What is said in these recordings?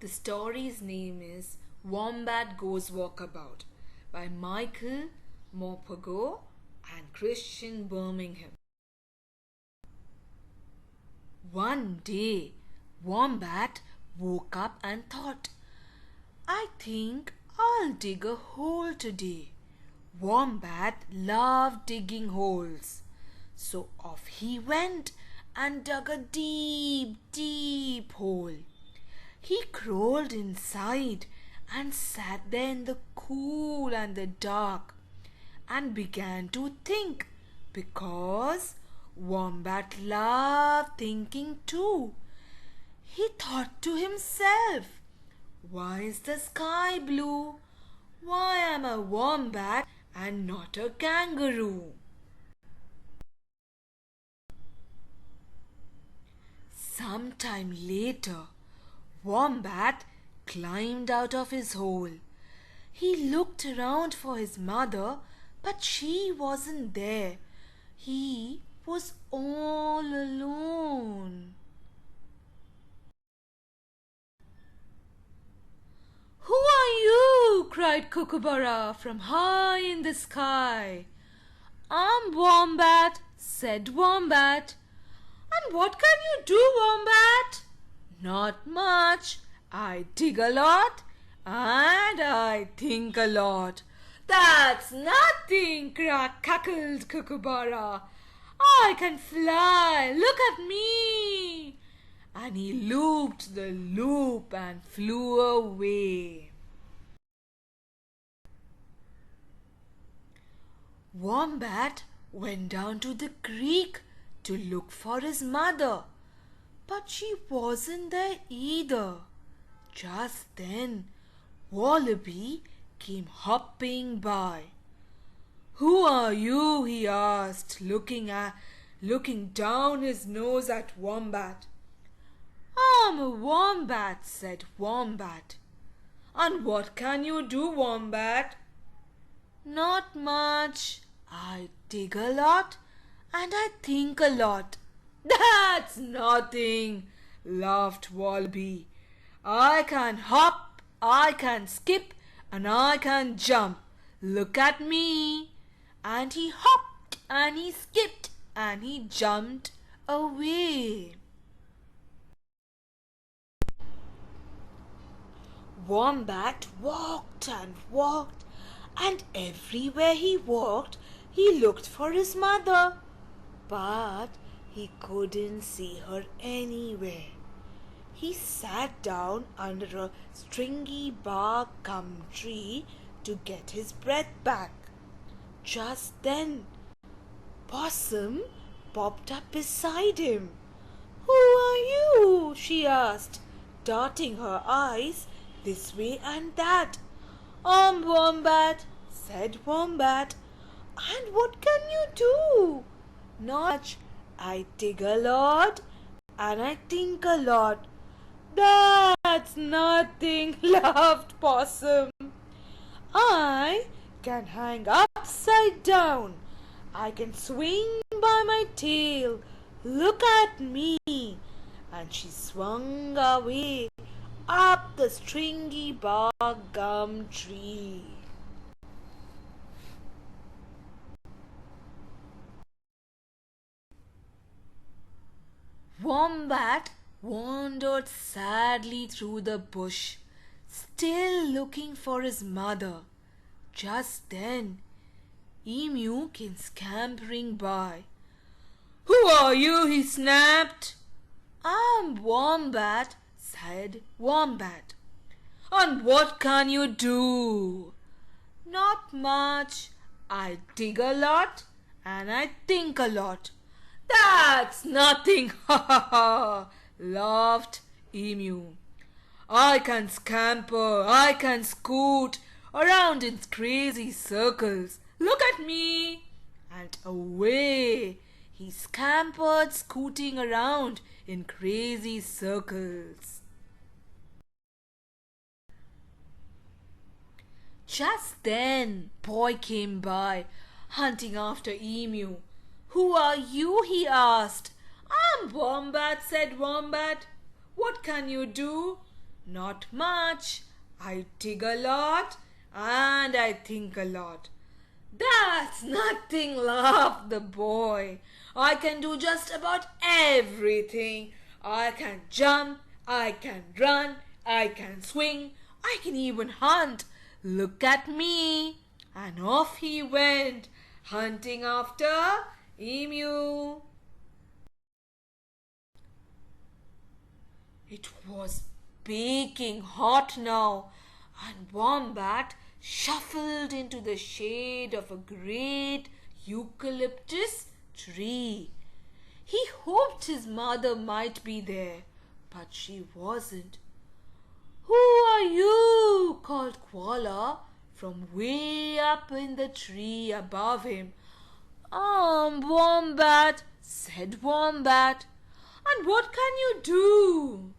The story's name is Wombat Goes Walkabout by Michael Morpurgo and Christian Birmingham. One day, Wombat woke up and thought, I think I'll dig a hole today. Wombat loved digging holes. So off he went and dug a deep, deep hole. He crawled inside and sat there in the cool and the dark and began to think, because Wombat loved thinking too. He thought to himself, why is the sky blue? Why am I a wombat and not a kangaroo? Sometime later, Wombat climbed out of his hole. He looked around for his mother, but she wasn't there. He was all alone. Who are you? Cried Kookaburra from high in the sky. I'm Wombat, said Wombat. And what can you do, Wombat? Not much. I dig a lot and I think a lot. That's nothing, cackled Kookaburra. I can fly. Look at me. And he looped the loop and flew away. Wombat went down to the creek to look for his mother, but she wasn't there either. Just then, Wallaby came hopping by. Who are you? He asked, looking down his nose at Wombat. I'm a wombat, said Wombat. And what can you do, Wombat? Not much. I dig a lot and I think a lot. That's nothing, laughed Wallaby. I can hop, I can skip, and I can jump. Look at me. And he hopped and he skipped and he jumped away. Wombat walked and walked, and everywhere he walked, he looked for his mother. But he couldn't see her anywhere. He sat down under a stringy bark gum tree to get his breath back. Just then, Possum popped up beside him. Who are you? She asked, darting her eyes this way and that. I'm Wombat, said Wombat. And what can you do? Not much. I dig a lot and I think a lot. That's nothing, laughed Possum. I can hang upside down. I can swing by my tail. Look at me. And she swung away up the stringy bark gum tree. Wombat wandered sadly through the bush, still looking for his mother. Just then, Emu came scampering by. Who are you? He snapped. I'm Wombat, said Wombat. And what can you do? Not much. I dig a lot and I think a lot. That's nothing, ha ha ha, laughed Emu. I can scamper, I can scoot around in crazy circles. Look at me. And away he scampered, scooting around in crazy circles. Just then, Boy came by, hunting after Emu. Who are you? He asked. I'm Wombat, said Wombat. What can you do? Not much. I dig a lot and I think a lot. That's nothing, laughed the boy. I can do just about everything. I can jump, I can run, I can swing, I can even hunt. Look at me. And off he went, hunting after emu. It was baking hot now, and Wombat shuffled into the shade of a great eucalyptus tree. He hoped his mother might be there, but she wasn't. "Who are you?" called Koala from way up in the tree above him. "I'm Wombat," said Wombat. "And what can you do?"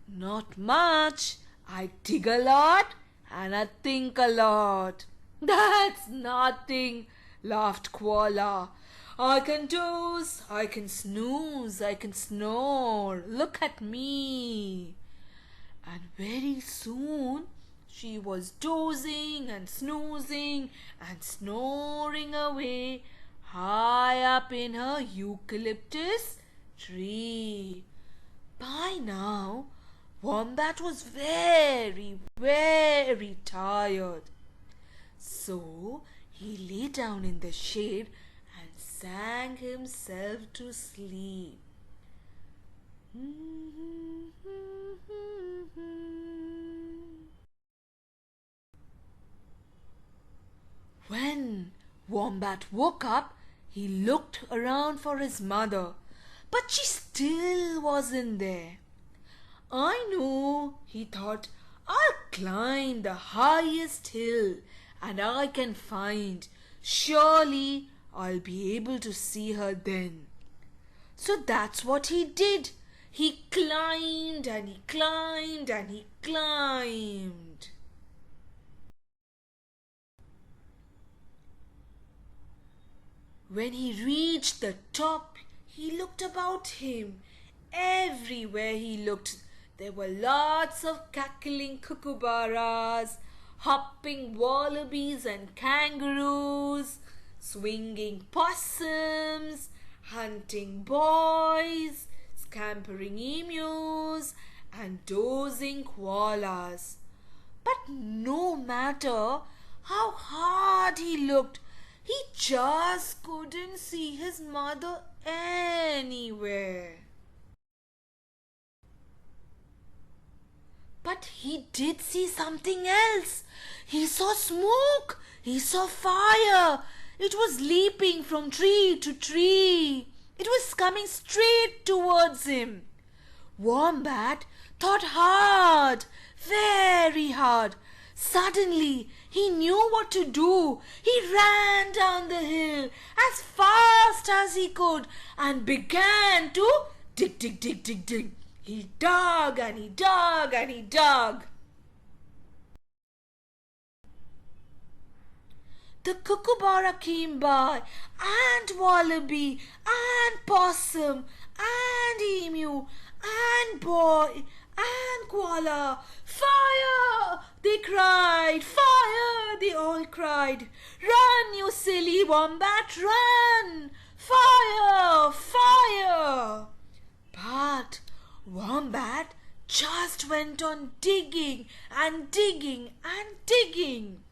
"Not much. I dig a lot and I think a lot." "That's nothing," laughed Koala. "I can doze, I can snooze, I can snore. Look at me." And very soon she was dozing and snoozing and snoring away high up in her eucalyptus tree. By now, Wombat was very, very tired. So he lay down in the shade and sang himself to sleep. When Wombat woke up, he looked around for his mother, but she still wasn't there. "I know," he thought, "I'll climb the highest hill and I can find. Surely I'll be able to see her then." So that's what he did. He climbed and he climbed and he climbed. When he reached the top, he looked about him. Everywhere he looked, there were lots of cackling kookaburras, hopping wallabies and kangaroos, swinging possums, hunting boys, scampering emus, and dozing koalas. But no matter how hard he looked, he just couldn't see his mother anywhere. But he did see something else. He saw smoke. He saw fire. It was leaping from tree to tree. It was coming straight towards him. Wombat thought hard, very hard. Suddenly, he knew what to do. He ran down the hill as fast as he could and began to dig, dig, dig, dig, dig. He dug and he dug and he dug. The Kookaburra came by, and Wallaby, and Possum, and Emu, and Boy, and Koala. "Fire!" they cried. "Fire!" they all cried. "Run, you silly Wombat, run! Fire! Fire!" But Wombat just went on digging and digging and digging.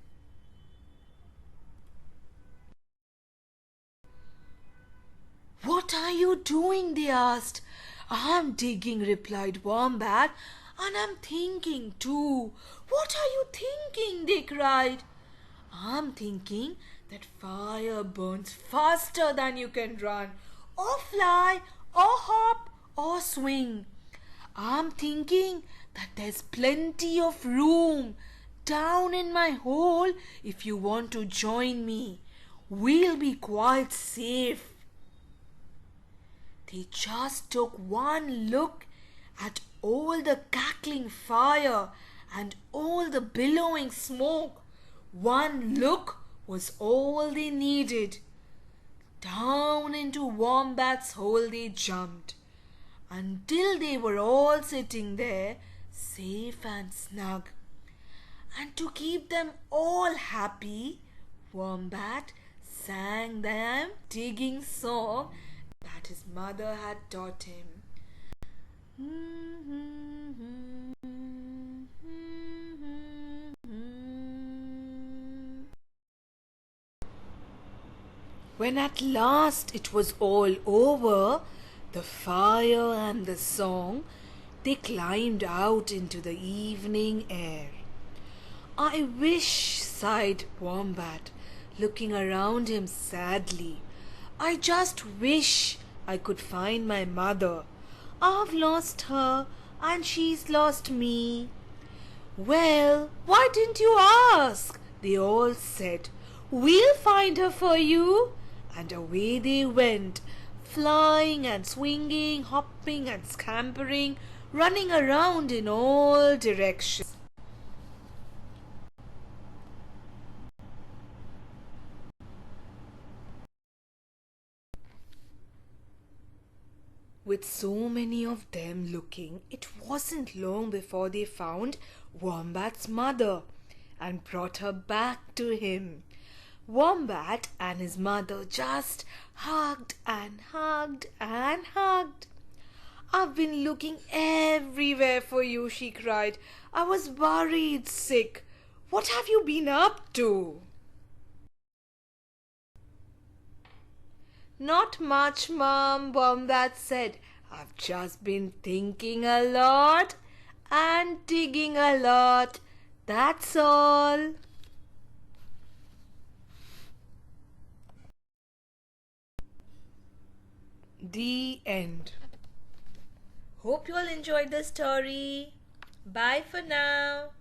"What are you doing?" they asked. "I'm digging," replied Wombat, "and I'm thinking too." "What are you thinking?" they cried. "I'm thinking that fire burns faster than you can run, or fly, or hop, or swing. I'm thinking that there's plenty of room down in my hole if you want to join me. We'll be quite safe." They just took one look at all the cackling fire and all the billowing smoke. One look was all they needed. Down into Wombat's hole they jumped, until they were all sitting there safe and snug. And to keep them all happy, Wombat sang them digging song that his mother had taught him. When at last it was all over, the fire and the song, they climbed out into the evening air. I wish, sighed Wombat, looking around him sadly. I just wish I could find my mother. I've lost her and she's lost me. Well, why didn't you ask? They all said. We'll find her for you. And away they went, flying and swinging, hopping and scampering, running around in all directions. With so many of them looking, it wasn't long before they found Wombat's mother and brought her back to him. Wombat and his mother just hugged and hugged and hugged. I've been looking everywhere for you, she cried. I was worried sick. What have you been up to? Not much, Mom, Wombat said. I've just been thinking a lot and digging a lot. That's all. The end. Hope you all enjoyed the story. Bye for now.